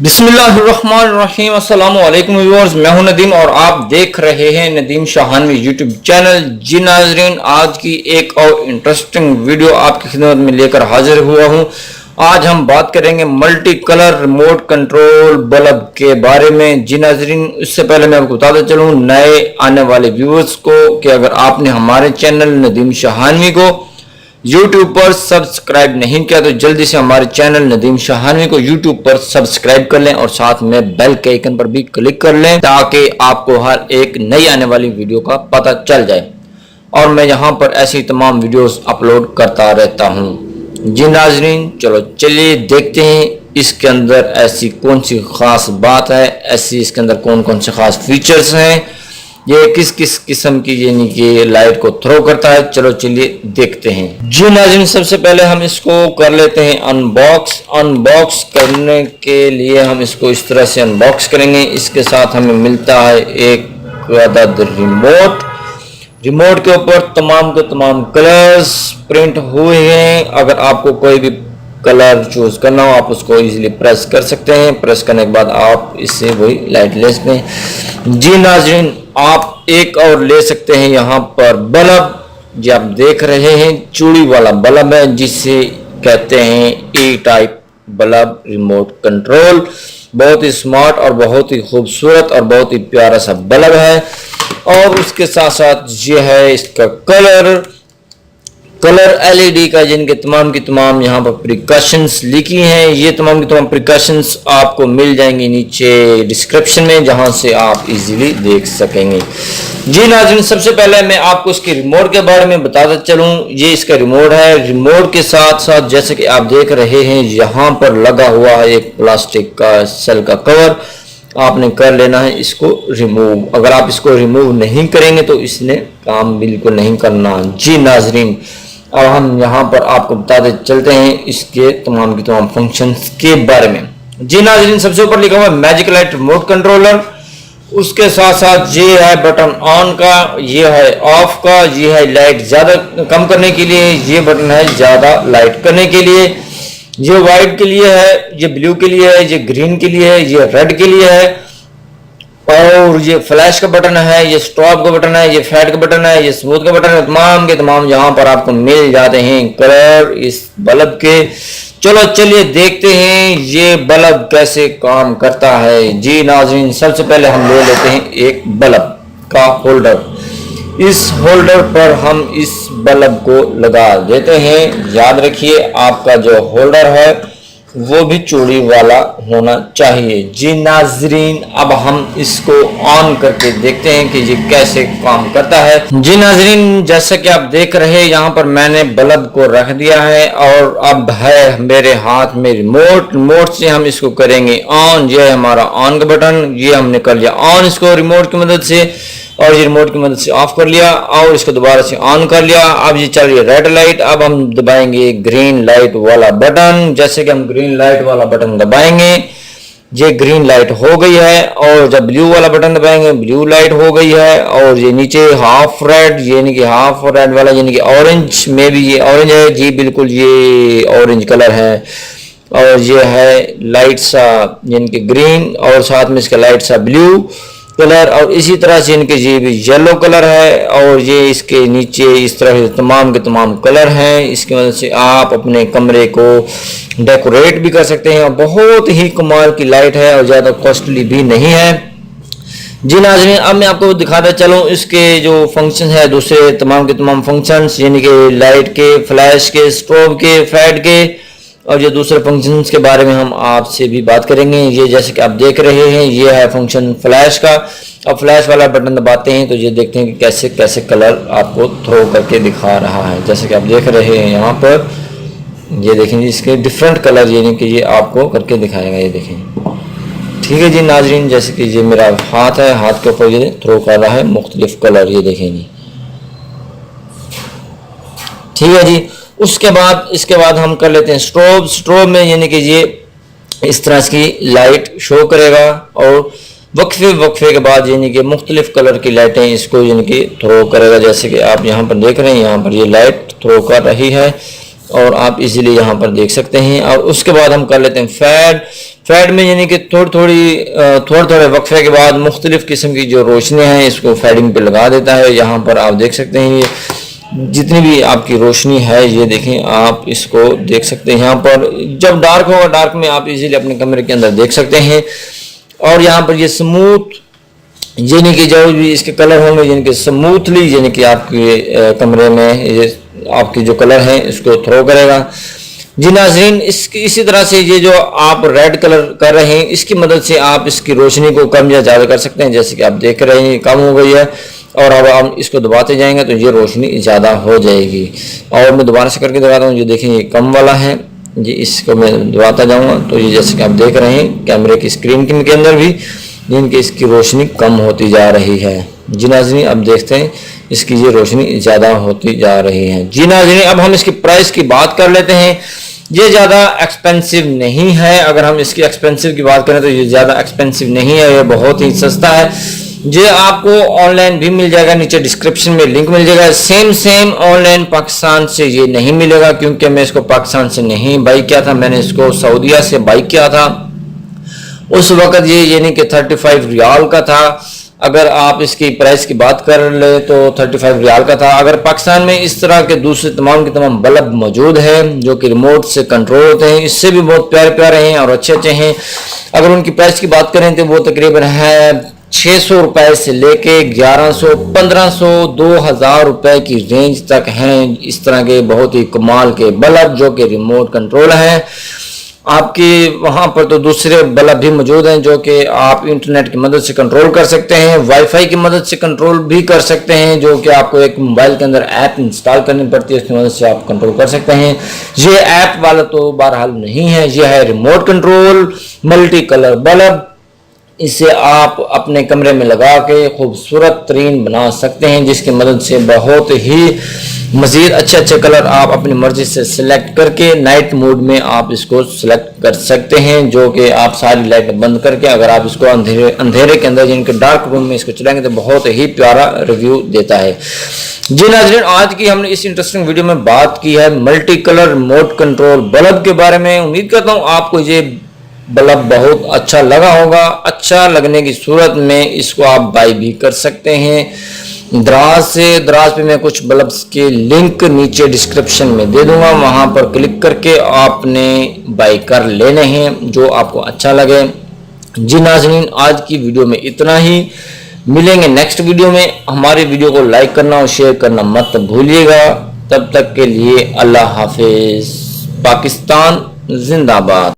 बिस्मिल्लाहिर्रहमानिर्रहीम। अस्सलाम वालेकुम व्यूअर्स, मैं हूं नदीम और आप देख रहे हैं नदीम शाहानवी यूट्यूब चैनल। जी नाजरीन, आज की एक और इंटरेस्टिंग वीडियो आपकी खिदमत में लेकर हाजिर हुआ हूं। आज हम बात करेंगे multi colour remote control bulb के बारे में। जी नाजरीन, इससे पहले मैं आपको बताता चलूं नए आने वाले व्यूअर्स को कि अगर आपने हमारे चैनल नदीम शाहानवी को YouTube पर सब्सक्राइब नहीं किया तो जल्दी से हमारे चैनल नदीम शाहानवी को YouTube पर सब्सक्राइब कर लें और साथ में बेल के आइकन पर भी क्लिक कर लें ताकि आपको हर एक नई आने वाली वीडियो का पता चल जाए। और मैं यहाँ पर ऐसी तमाम वीडियोस अपलोड करता रहता हूँ। जी नाजरीन, चलो चलिए देखते हैं इसके अंदर ऐसी कौन सी खास बात है, ऐसी इसके अंदर कौन कौन से खास फीचर्स हैं, ये किस किस किस्म की यानी कि लाइट को थ्रो करता है। चलो चलिए देखते हैं। जी नाज़रीन, सबसे पहले हम इसको कर लेते हैं अनबॉक्स। अनबॉक्स करने के लिए हम इसको इस तरह से अनबॉक्स करेंगे। इसके साथ हमें मिलता है एक अदद रिमोट। रिमोट के ऊपर तमाम के तमाम कलर्स प्रिंट हुए हैं। अगर आपको कोई भी कलर चूज करना हो आप उसको इजीली प्रेस कर सकते हैं। प्रेस करने के बाद आप इससे वही लाइट ले सकते हैं। जी नाज़रीन, आप एक और ले सकते हैं यहाँ पर बल्ब। जो आप देख रहे हैं चूड़ी वाला बल्ब है जिसे कहते हैं ई टाइप बल्ब रिमोट कंट्रोल। बहुत ही स्मार्ट और बहुत ही खूबसूरत और बहुत ही प्यारा सा बल्ब है। और उसके साथ साथ ये है इसका कलर एलईडी का, जिनके तमाम की तमाम यहाँ पर प्रिकॉशंस लिखी हैं। ये तमाम की तमाम प्रिकॉशंस आपको मिल जाएंगी नीचे डिस्क्रिप्शन में, जहाँ से आप इजीली देख सकेंगे। जी नाज़रीन, सबसे पहले मैं आपको इसके रिमोट के बारे में बताता चलूँ। ये इसका रिमोट है। रिमोट के साथ साथ जैसे कि आप देख रहे हैं यहाँ पर लगा हुआ है एक प्लास्टिक का सेल का कवर। आपने कर लेना है इसको रिमूव। अगर आप इसको रिमूव नहीं करेंगे तो इसने काम बिल्कुल नहीं करना। जी नाज़रीन, अब हम यहाँ पर आपको बताते चलते हैं इसके तमाम की तमाम फंक्शंस के बारे में। जी नाज़रीन, सबसे ऊपर लिखा हुआ है मैजिक लाइट रिमोट कंट्रोलर। उसके साथ साथ ये है बटन ऑन का, ये है ऑफ का, ये है लाइट ज़्यादा कम करने के लिए, ये बटन है ज़्यादा लाइट करने के लिए, ये वाइट के लिए है, ये ब्लू के लिए है, ये ग्रीन के लिए है, ये रेड के लिए है, और ये फ्लैश का बटन है, ये स्टॉप का बटन है, ये फैट का बटन है, ये स्मूथ का बटन है। तमाम के तमाम यहाँ पर आपको मिल जाते हैं कलर इस बल्ब के। चलो चलिए देखते हैं ये बल्ब कैसे काम करता है। जी नाज़रीन, सबसे पहले हम ले लेते हैं एक बल्ब का होल्डर। इस होल्डर पर हम इस बल्ब को लगा देते हैं। याद रखिए आपका जो होल्डर है वो भी चूड़ी वाला होना चाहिए। जी नाज़रीन, अब हम इसको ऑन करके देखते हैं कि ये कैसे काम करता है। जी नाज़रीन, जैसा कि आप देख रहे हैं यहाँ पर मैंने बल्ब को रख दिया है और अब है मेरे हाथ में रिमोट। रिमोट से हम इसको करेंगे ऑन। ये है हमारा ऑन का बटन, ये हमने कर लिया ऑन इसको रिमोट की मदद से, और ये रिमोट की मदद से ऑफ कर लिया और इसको दोबारा से ऑन कर लिया। अब ये चल रही है रेड लाइट। अब हम दबाएंगे ग्रीन लाइट वाला बटन। जैसे कि हम ग्रीन लाइट वाला बटन दबाएंगे ये ग्रीन लाइट हो गई है, और जब ब्लू वाला बटन दबाएंगे ब्लू लाइट हो गई है। और ये नीचे हाफ रेड यानी कि हाफ रेड वाला यानी कि ऑरेंज में भी ये ऑरेंज है। जी बिल्कुल, ये ऑरेंज कलर है। और ये है लाइट सा यानी कि ग्रीन और साथ में इसका लाइट सा ब्लू कलर। और इसी तरह से इनके ये भी येलो कलर है, और ये इसके नीचे इस तरह से तमाम के तमाम कलर हैं। इसकी वजह से आप अपने कमरे को डेकोरेट भी कर सकते हैं। और बहुत ही कमाल की लाइट है और ज़्यादा कॉस्टली भी नहीं है। जी नाज़रीन, अब मैं आपको दिखाता चलूँ इसके जो फंक्शन है, दूसरे तमाम के तमाम फंक्शंस यानी कि लाइट के, फ्लैश के, स्ट्रोब के, फैट के और जो दूसरे फंक्शंस के बारे में हम आपसे भी बात करेंगे। ये जैसे कि आप देख रहे हैं ये है फंक्शन फ्लैश का। अब फ्लैश वाला बटन दबाते हैं तो ये देखते हैं कि कैसे कैसे कलर आपको थ्रो करके दिखा रहा है। जैसे कि आप देख रहे हैं यहाँ पर ये देखेंगे इसके डिफरेंट कलर यानी कि ये आपको करके दिखाएगा। ये देखें, ठीक है जी नाज़रीन, जैसे कि ये मेरा हाथ है, हाथ के ऊपर ये थ्रो कर रहा है मुख्तलिफ कलर। ये देखेंगे, ठीक है जी। उसके बाद इसके बाद हम कर लेते हैं स्ट्रोब। स्ट्रोब में यानी कि ये इस तरह की लाइट शो करेगा और वक्फे के बाद यानी कि मुख्तलिफ कलर की लाइटें इसको यानी कि थ्रो करेगा। जैसे कि आप यहाँ पर देख रहे हैं, यहाँ पर ये लाइट थ्रो कर रही है और आप इजीली यहाँ पर देख सकते हैं। और उसके बाद हम कर लेते हैं फेड में, यानी कि थोड़े वक्फे के बाद मुख्तलिफ किस्म की जो रोशनी है इसको फेडिंग पे लगा देता है। यहाँ पर आप देख सकते हैं ये जितनी भी आपकी रोशनी है, ये देखें, आप इसको देख सकते हैं। यहाँ पर जब डार्क होगा, डार्क में आप इजीली अपने कमरे के अंदर देख सकते हैं। और यहाँ पर ये स्मूथ, यानी कि जो भी इसके कलर होंगे, यानी कि स्मूथली, यानी कि आपके कमरे में ये आपके जो कलर है इसको थ्रो करेगा। जी नाज़रीन, इसी तरह से ये जो आप रेड कलर कर रहे हैं, इसकी मदद से आप इसकी रोशनी को कम या ज़्यादा कर सकते हैं। जैसे कि आप देख रहे हैं कम हो गई है, और अब हम इसको दबाते जाएंगे तो ये रोशनी ज़्यादा हो जाएगी। और मैं दोबारा से करके दिखाता हूँ। ये देखें, ये कम वाला है, जी इसको मैं दबाता जाऊँगा तो ये जैसे कि आप देख रहे हैं कैमरे की स्क्रीन के अंदर भी जिनकी इसकी रोशनी कम होती जा रही है। जी नाज़रीन, अब देखते हैं इसकी ये रोशनी ज़्यादा होती जा रही है। जी नाज़रीन, अब हम इसकी प्राइस की बात कर लेते हैं। ये ज़्यादा एक्सपेंसिव नहीं है। अगर हम इसकी एक्सपेंसिव की बात करें तो ये ज़्यादा एक्सपेंसिव नहीं है, ये बहुत ही सस्ता है। ये आपको ऑनलाइन भी मिल जाएगा, नीचे डिस्क्रिप्शन में लिंक मिल जाएगा। सेम ऑनलाइन पाकिस्तान से ये नहीं मिलेगा, क्योंकि मैं इसको पाकिस्तान से नहीं बाई किया था, मैंने इसको सऊदीया से बाई किया था। उस वक्त ये यानी कि 35 रियाल का था। अगर आप इसकी प्राइस की बात कर ले तो 35 रियाल का था। अगर पाकिस्तान में इस तरह के दूसरे तमाम के तमाम बल्ब मौजूद हैं जो कि रिमोट से कंट्रोल होते हैं, इससे भी बहुत प्यारे हैं और अच्छे हैं। अगर उनकी प्राइस की बात करें तो वो तकरीबन है 600 रुपए से लेके 1100, 1500, 2000 रुपए की रेंज तक हैं। इस तरह के बहुत ही कमाल के बल्ब जो कि रिमोट कंट्रोल हैं। आपके वहां पर तो दूसरे बल्ब भी मौजूद हैं जो कि आप इंटरनेट की मदद से कंट्रोल कर सकते हैं, वाईफाई की मदद से कंट्रोल भी कर सकते हैं, जो कि आपको एक मोबाइल के अंदर ऐप इंस्टॉल करनी पड़ती है, उसकी मदद से आप कंट्रोल कर सकते हैं। ये ऐप वाला तो बहरहाल नहीं है, ये है remote control multi colour bulb. इसे आप अपने कमरे में लगा के खूबसूरत तरीन बना सकते हैं, जिसकी मदद से बहुत ही मज़ीद अच्छे कलर आप अपनी मर्जी से सिलेक्ट करके नाइट मोड में आप इसको सिलेक्ट कर सकते हैं, जो कि आप सारी लाइट बंद करके अगर आप इसको अंधेरे के अंदर जिनके डार्क रूम में इसको चलाएंगे तो बहुत ही प्यारा रिव्यू देता है। जी नाज़रीन, आज की हमने इस इंटरेस्टिंग वीडियो में बात की है multi colour remote control bulb के बारे में। उम्मीद करता हूँ आपको ये बल्ब बहुत अच्छा लगा होगा। अच्छा लगने की सूरत में इसको आप बाई भी कर सकते हैं। दराज पे मैं कुछ बल्ब्स के लिंक नीचे डिस्क्रिप्शन में दे दूंगा, वहां पर क्लिक करके आपने बाई कर लेने हैं जो आपको अच्छा लगे। जी नाज़रीन, आज की वीडियो में इतना ही। मिलेंगे नेक्स्ट वीडियो में। हमारे वीडियो को लाइक करना और शेयर करना मत भूलिएगा। तब तक के लिए अल्लाह हाफिज। पाकिस्तान जिंदाबाद।